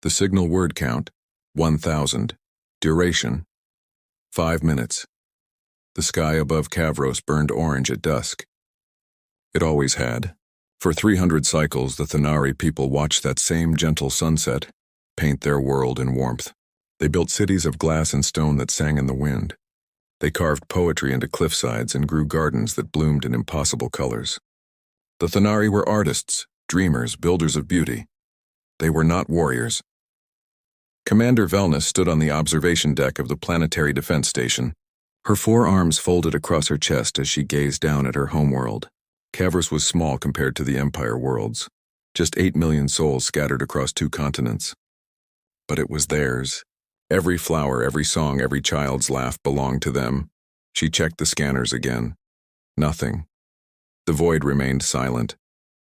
The signal word count, 1,000. Duration, 5 minutes. The sky above Kavros burned orange at dusk. It always had. For 300 cycles, the Thanari people watched that same gentle sunset paint their world in warmth. They built cities of glass and stone that sang in the wind. They carved poetry into cliffsides and grew gardens that bloomed in impossible colors. The Thanari were artists, dreamers, builders of beauty. They were not warriors. Commander Velnus stood on the observation deck of the Planetary Defense Station, her 4 arms folded across her chest as she gazed down at her homeworld. Kavros was small compared to the Empire worlds, just 8 million souls scattered across 2 continents. But it was theirs. Every flower, every song, every child's laugh belonged to them. She checked the scanners again. Nothing. The void remained silent,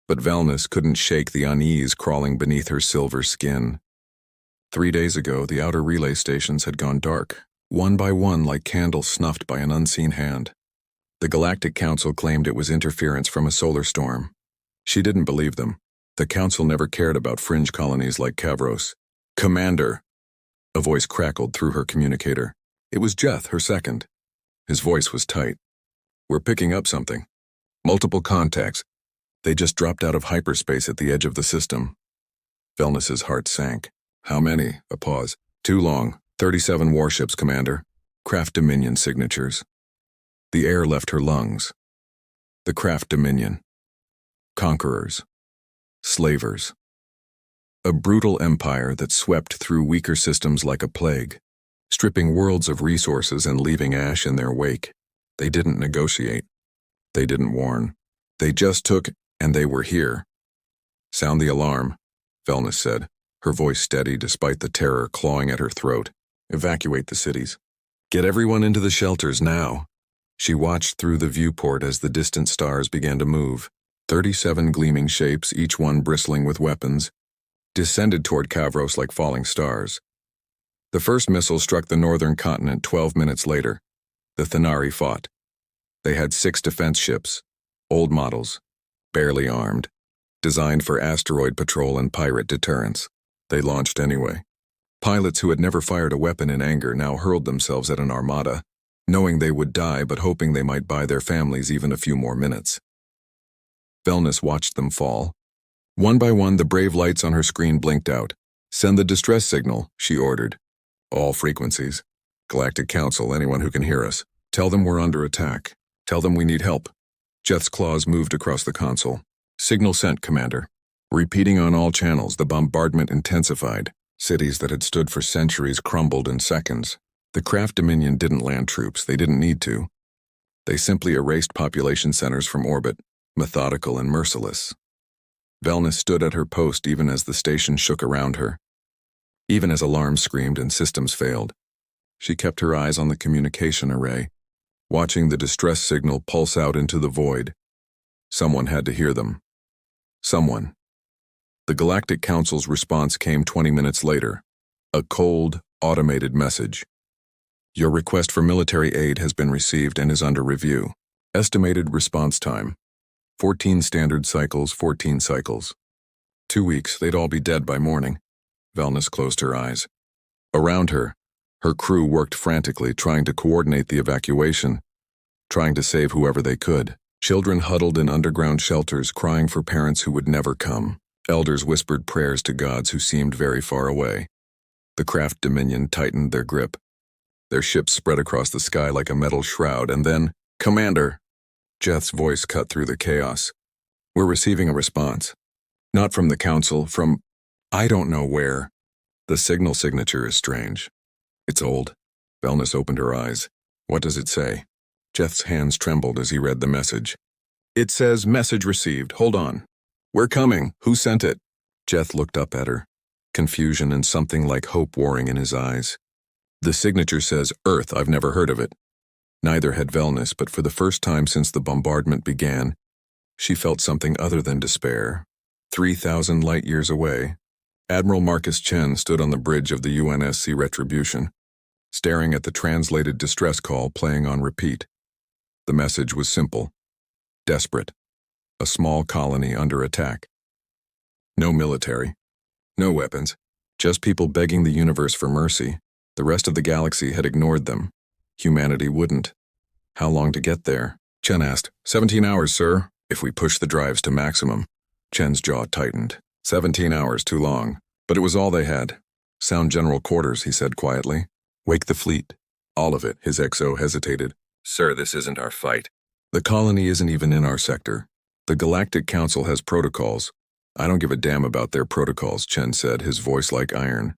but Velnus couldn't shake the unease crawling beneath her silver skin. 3 days ago, the outer relay stations had gone dark, one by one like candles snuffed by an unseen hand. The Galactic Council claimed it was interference from a solar storm. She didn't believe them. The Council never cared about fringe colonies like Kavros. "Commander!" A voice crackled through her communicator. It was Jeth, her second. His voice was tight. "We're picking up something. Multiple contacts. They just dropped out of hyperspace at the edge of the system." Velnus's heart sank. "How many?" A pause. "Too long. 37 warships, Commander. Craft Dominion signatures." The air left her lungs. The Craft Dominion. Conquerors. Slavers. A brutal empire that swept through weaker systems like a plague, stripping worlds of resources and leaving ash in their wake. They didn't negotiate. They didn't warn. They just took, and they were here. "Sound the alarm," Velnus said, her voice steady despite the terror clawing at her throat. "Evacuate the cities. Get everyone into the shelters now." She watched through the viewport as the distant stars began to move. 37 gleaming shapes, each one bristling with weapons, descended toward Kavros like falling stars. The first missile struck the northern continent 12 minutes later. The Thanari fought. They had 6 defense ships, old models, barely armed, designed for asteroid patrol and pirate deterrence. They launched anyway. Pilots who had never fired a weapon in anger now hurled themselves at an armada, knowing they would die but hoping they might buy their families even a few more minutes. Velnus watched them fall. One by one, the brave lights on her screen blinked out. "Send the distress signal," she ordered. "All frequencies. Galactic Council, anyone who can hear us. Tell them we're under attack. Tell them we need help." Jeth's claws moved across the console. "Signal sent, Commander." Repeating on all channels, the bombardment intensified. Cities that had stood for centuries crumbled in seconds. The Craft Dominion didn't land troops. They didn't need to. They simply erased population centers from orbit, methodical and merciless. Velnus stood at her post even as the station shook around her. Even as alarms screamed and systems failed. She kept her eyes on the communication array, watching the distress signal pulse out into the void. Someone had to hear them. Someone. The Galactic Council's response came 20 minutes later. A cold, automated message. "Your request for military aid has been received and is under review. Estimated response time. 14 standard cycles, 14 cycles. 2 weeks, they'd all be dead by morning." Velnus closed her eyes. Around her, her crew worked frantically, trying to coordinate the evacuation, trying to save whoever they could. Children huddled in underground shelters, crying for parents who would never come. Elders whispered prayers to gods who seemed very far away. The Craft Dominion tightened their grip. Their ships spread across the sky like a metal shroud, and then, "Commander!" Jeth's voice cut through the chaos. "We're receiving a response. Not from the Council, from I don't know where. The signal signature is strange. It's old." Velnus opened her eyes. "What does it say?" Jeth's hands trembled as he read the message. "It says, 'Message received. Hold on. We're coming. Who sent it?'" Jeth looked up at her, confusion and something like hope warring in his eyes. "The signature says, 'Earth.' I've never heard of it." Neither had Velnus, but for the first time since the bombardment began, she felt something other than despair. 3,000 light-years away, Admiral Marcus Chen stood on the bridge of the UNSC Retribution, staring at the translated distress call playing on repeat. The message was simple, desperate. A small colony under attack. No military, no weapons, Just people begging the universe for mercy. The rest of the galaxy had ignored them. Humanity wouldn't. How long to get there? Chen asked. 17 hours, sir, if we push the drives to maximum. Chen's jaw tightened. 17 hours, too long. But it was all they had. Sound general quarters, he said quietly. Wake the fleet. All of it, his XO hesitated. Sir, this isn't our fight. The colony isn't even in our sector. The Galactic Council has protocols. I don't give a damn about their protocols, Chen said, his voice like iron.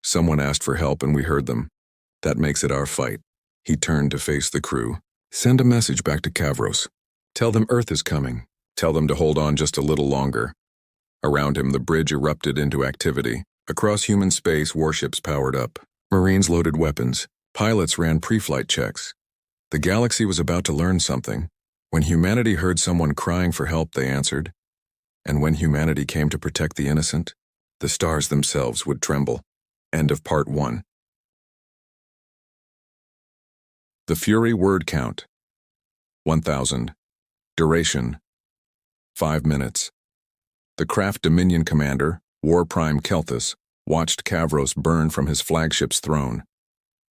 Someone asked for help and we heard them. That makes it our fight. He turned to face the crew. Send a message back to Kavros. Tell them Earth is coming. Tell them to hold on just a little longer. Around him, the bridge erupted into activity. Across human space, warships powered up. Marines loaded weapons. Pilots ran pre-flight checks. The galaxy was about to learn something. When humanity heard someone crying for help, they answered. And when humanity came to protect the innocent, the stars themselves would tremble. End of Part 1. The Fury word count. 1000. Duration. 5 minutes. The craft Dominion commander, War Prime Kelthus, watched Kavros burn from his flagship's throne.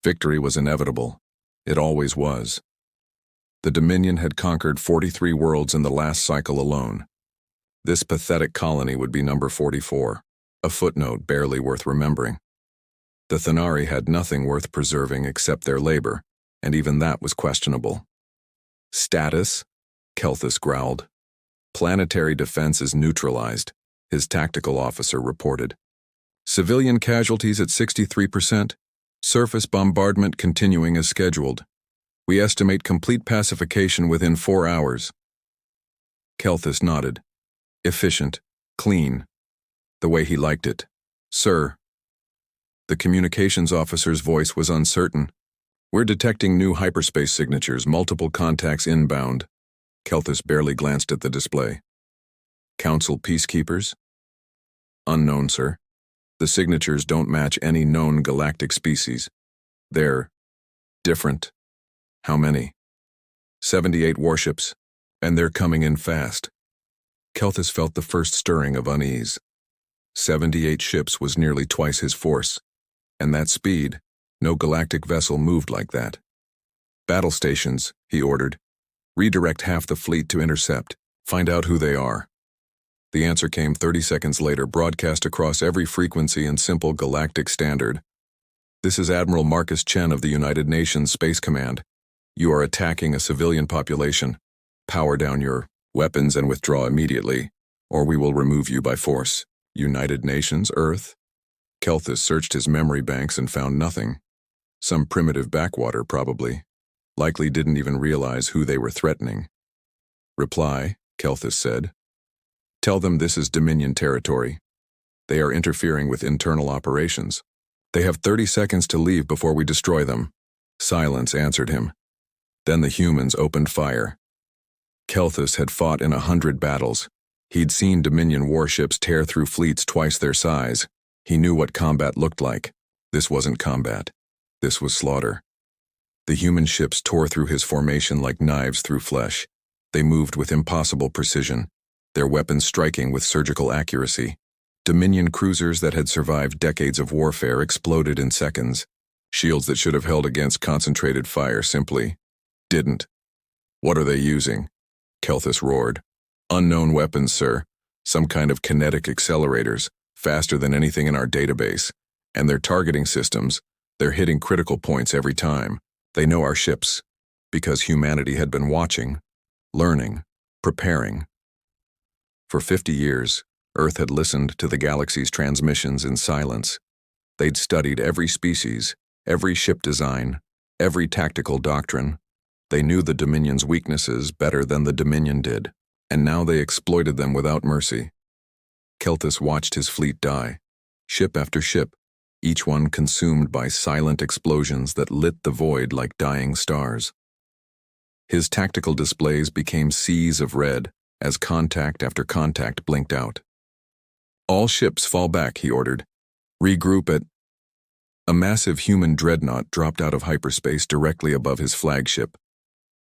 Victory was inevitable. It always was. The Dominion had conquered 43 worlds in the last cycle alone. This pathetic colony would be number 44, a footnote barely worth remembering. The Thanari had nothing worth preserving except their labor, and even that was questionable. Status? Kelthus growled. Planetary defense is neutralized, his tactical officer reported. Civilian casualties at 63%, surface bombardment continuing as scheduled. We estimate complete pacification within 4 hours. Kelthus nodded. Efficient, clean, the way he liked it. Sir. The communications officer's voice was uncertain. We're detecting new hyperspace signatures, multiple contacts inbound. Kelthus barely glanced at the display. Council peacekeepers? Unknown, sir. The signatures don't match any known galactic species. They're different. How many? 78 warships, and they're coming in fast. Kelthus felt the first stirring of unease. 78 ships was nearly twice his force. And that speed, no galactic vessel moved like that. Battle stations, he ordered. Redirect half the fleet to intercept. Find out who they are. The answer came 30 seconds later, broadcast across every frequency in simple galactic standard. This is Admiral Marcus Chen of the United Nations Space Command. You are attacking a civilian population. Power down your weapons and withdraw immediately, or we will remove you by force. United Nations, Earth? Kelthus searched his memory banks and found nothing. Some primitive backwater, probably. Likely didn't even realize who they were threatening. Reply, Kelthus said. Tell them this is Dominion territory. They are interfering with internal operations. They have 30 seconds to leave before we destroy them. Silence answered him. Then the humans opened fire. Kelthus had fought in 100 battles. He'd seen Dominion warships tear through fleets twice their size. He knew what combat looked like. This wasn't combat. This was slaughter. The human ships tore through his formation like knives through flesh. They moved with impossible precision, their weapons striking with surgical accuracy. Dominion cruisers that had survived decades of warfare exploded in seconds. Shields that should have held against concentrated fire simply didn't. What are they using? Kelthus roared. Unknown weapons, sir. Some kind of kinetic accelerators, faster than anything in our database. And their targeting systems, they're hitting critical points every time. They know our ships, because humanity had been watching, learning, preparing. For 50 years, Earth had listened to the galaxy's transmissions in silence. They'd studied every species, every ship design, every tactical doctrine. They knew the Dominion's weaknesses better than the Dominion did, and now they exploited them without mercy. Kelthus watched his fleet die, ship after ship, each one consumed by silent explosions that lit the void like dying stars. His tactical displays became seas of red as contact after contact blinked out. All ships fall back, he ordered. Regroup at... A massive human dreadnought dropped out of hyperspace directly above his flagship.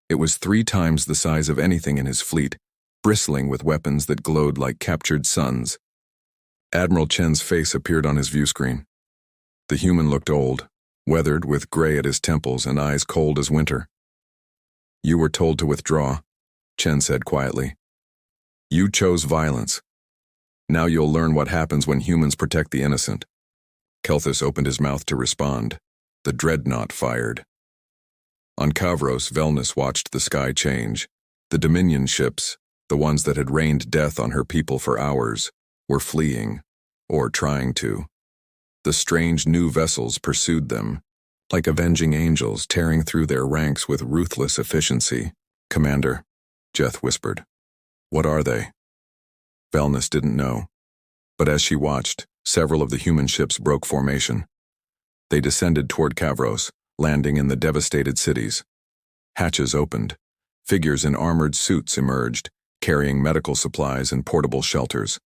It was 3 times the size of anything in his fleet, bristling with weapons that glowed like captured suns. Admiral Chen's face appeared on his viewscreen. The human looked old, weathered with gray at his temples and eyes cold as winter. You were told to withdraw, Chen said quietly. You chose violence. Now you'll learn what happens when humans protect the innocent. Kelthus opened his mouth to respond. The dreadnought fired. On Kavros, Velnus watched the sky change. The Dominion ships, the ones that had rained death on her people for hours, were fleeing, or trying to. The strange new vessels pursued them, like avenging angels tearing through their ranks with ruthless efficiency. Commander, Jeth whispered. What are they? Velnus didn't know. But as she watched, several of the human ships broke formation. They descended toward Kavros, landing in the devastated cities. Hatches opened. Figures in armored suits emerged, carrying medical supplies and portable shelters.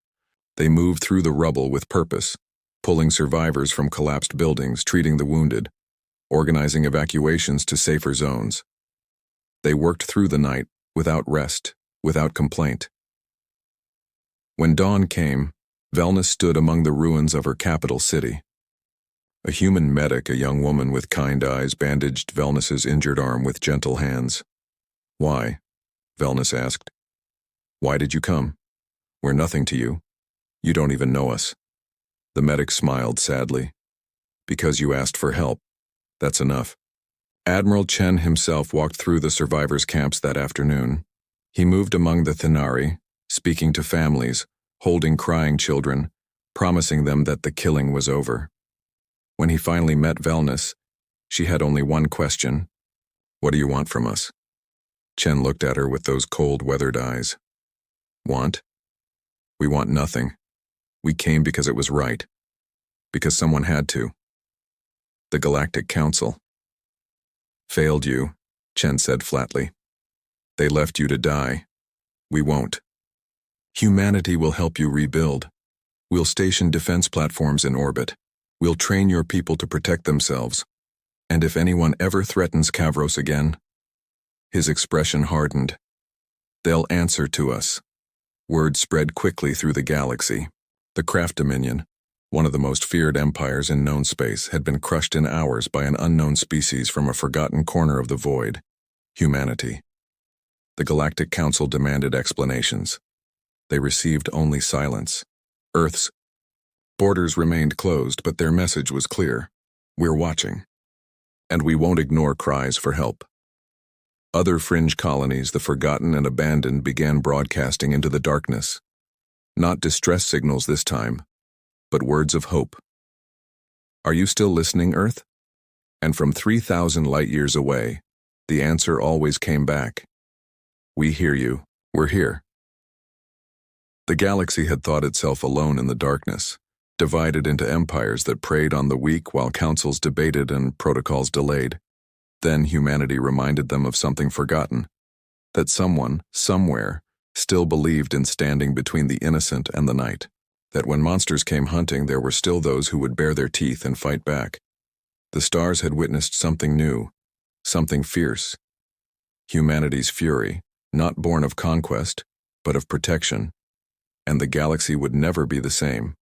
They moved through the rubble with purpose, pulling survivors from collapsed buildings, treating the wounded, organizing evacuations to safer zones. They worked through the night, without rest, without complaint. When dawn came, Velnus stood among the ruins of her capital city. A human medic, a young woman with kind eyes, bandaged Velnus's injured arm with gentle hands. Why? Velnus asked. Why did you come? We're nothing to you. You don't even know us. The medic smiled sadly. Because you asked for help. That's enough. Admiral Chen himself walked through the survivors' camps that afternoon. He moved among the Thenari, speaking to families, holding crying children, promising them that the killing was over. When he finally met Velnus, she had only one question. What do you want from us? Chen looked at her with those cold, weathered eyes. Want? We want nothing. We came because it was right. Because someone had to. The Galactic Council. Failed you, Chen said flatly. They left you to die. We won't. Humanity will help you rebuild. We'll station defense platforms in orbit. We'll train your people to protect themselves. And if anyone ever threatens Kavros again, his expression hardened. They'll answer to us. Word spread quickly through the galaxy. The Craft Dominion, one of the most feared empires in known space, had been crushed in hours by an unknown species from a forgotten corner of the void, humanity. The Galactic Council demanded explanations. They received only silence. Earth's borders remained closed, but their message was clear. We're watching. And we won't ignore cries for help. Other fringe colonies, the forgotten and abandoned, began broadcasting into the darkness. Not distress signals this time, but words of hope. Are you still listening, Earth? And from 3,000 light-years away, the answer always came back. We hear you. We're here. The galaxy had thought itself alone in the darkness, divided into empires that preyed on the weak while councils debated and protocols delayed. Then humanity reminded them of something forgotten, that someone, somewhere, still believed in standing between the innocent and the night, that when monsters came hunting there were still those who would bare their teeth and fight back. The stars had witnessed something new, something fierce. Humanity's fury, not born of conquest, but of protection, and the galaxy would never be the same.